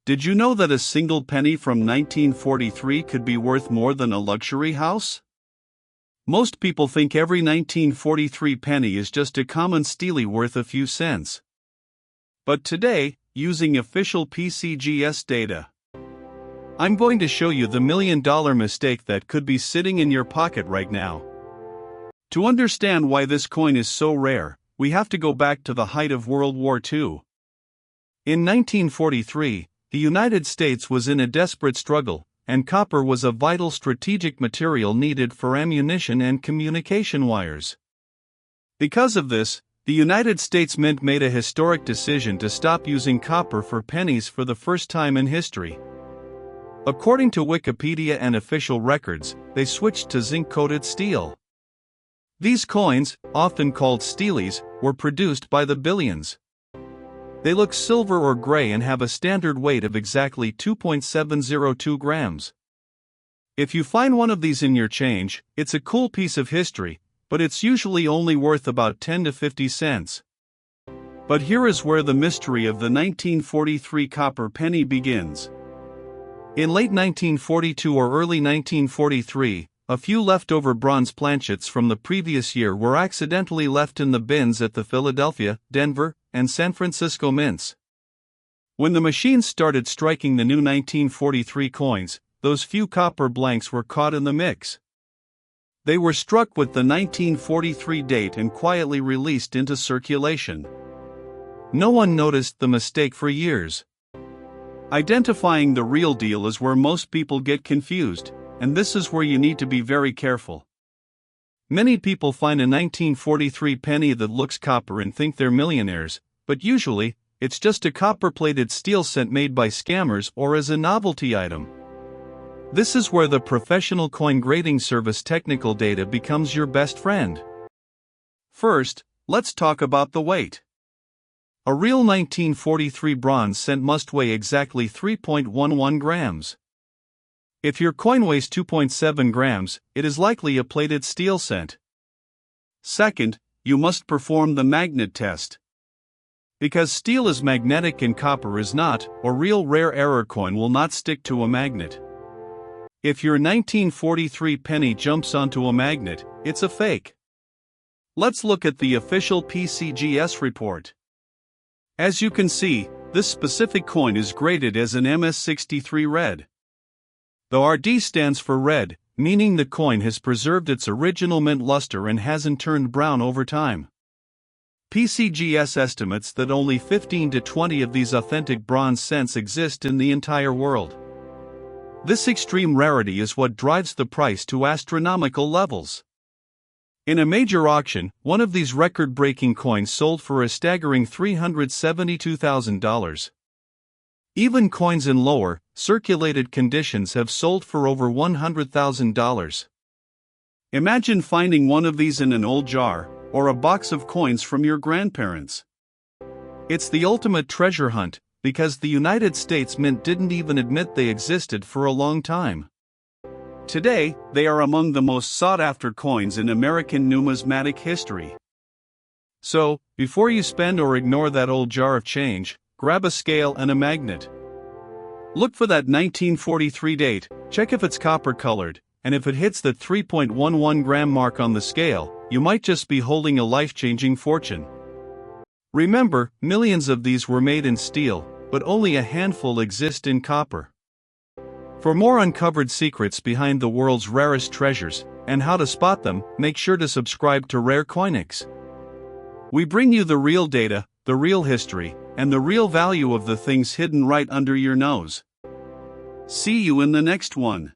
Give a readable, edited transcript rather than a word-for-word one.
Did you know that a single penny from 1943 could be worth more than a luxury house? Most people think every 1943 penny is just a common steely worth a few cents. But today, using official PCGS data, I'm going to show you the $1 million mistake that could be sitting in your pocket right now. To understand why this coin is so rare, we have to go back to the height of World War II. In 1943, the United States was in a desperate struggle, and copper was a vital strategic material needed for ammunition and communication wires. Because of this, the United States Mint made a historic decision to stop using copper for pennies for the first time in history. According to Wikipedia and official records, they switched to zinc-coated steel. These coins, often called steelies, were produced by the billions. They look silver or gray and have a standard weight of exactly 2.702 grams. If you find one of these in your change, it's a cool piece of history, but it's usually only worth about 10 to 50 cents. But here is where the mystery of the 1943 copper penny begins. In late 1942 or early 1943, a few leftover bronze planchets from the previous year were accidentally left in the bins at the Philadelphia, Denver, and San Francisco mints. When the machines started striking the new 1943 coins, those few copper blanks were caught in the mix. They were struck with the 1943 date and quietly released into circulation. No one noticed the mistake for years. Identifying the real deal is where most people get confused, and this is where you need to be very careful. Many people find a 1943 penny that looks copper and think they're millionaires, but usually, it's just a copper-plated steel cent made by scammers or as a novelty item. This is where the professional coin grading service technical data becomes your best friend. First, let's talk about the weight. A real 1943 bronze cent must weigh exactly 3.11 grams. If your coin weighs 2.7 grams, it is likely a plated steel cent. Second, you must perform the magnet test. Because steel is magnetic and copper is not, a real rare error coin will not stick to a magnet. If your 1943 penny jumps onto a magnet, it's a fake. Let's look at the official PCGS report. As you can see, this specific coin is graded as an MS63 red. The RD stands for red, meaning the coin has preserved its original mint luster and hasn't turned brown over time. PCGS estimates that only 15 to 20 of these authentic bronze cents exist in the entire world. This extreme rarity is what drives the price to astronomical levels. In a major auction, one of these record-breaking coins sold for a staggering $372,000. Even coins in lower, circulated conditions have sold for over $100,000. Imagine finding one of these in an old jar, or a box of coins from your grandparents. It's the ultimate treasure hunt, because the United States Mint didn't even admit they existed for a long time. Today, they are among the most sought-after coins in American numismatic history. So, before you spend or ignore that old jar of change, grab a scale and a magnet. Look for that 1943 date, check if it's copper-colored, and if it hits the 3.11 gram mark on the scale, you might just be holding a life-changing fortune. Remember, millions of these were made in steel, but only a handful exist in copper. For more uncovered secrets behind the world's rarest treasures, and how to spot them, make sure to subscribe to rarecoinix. We bring you the real data, the real history, and the real value of the things hidden right under your nose. See you in the next one.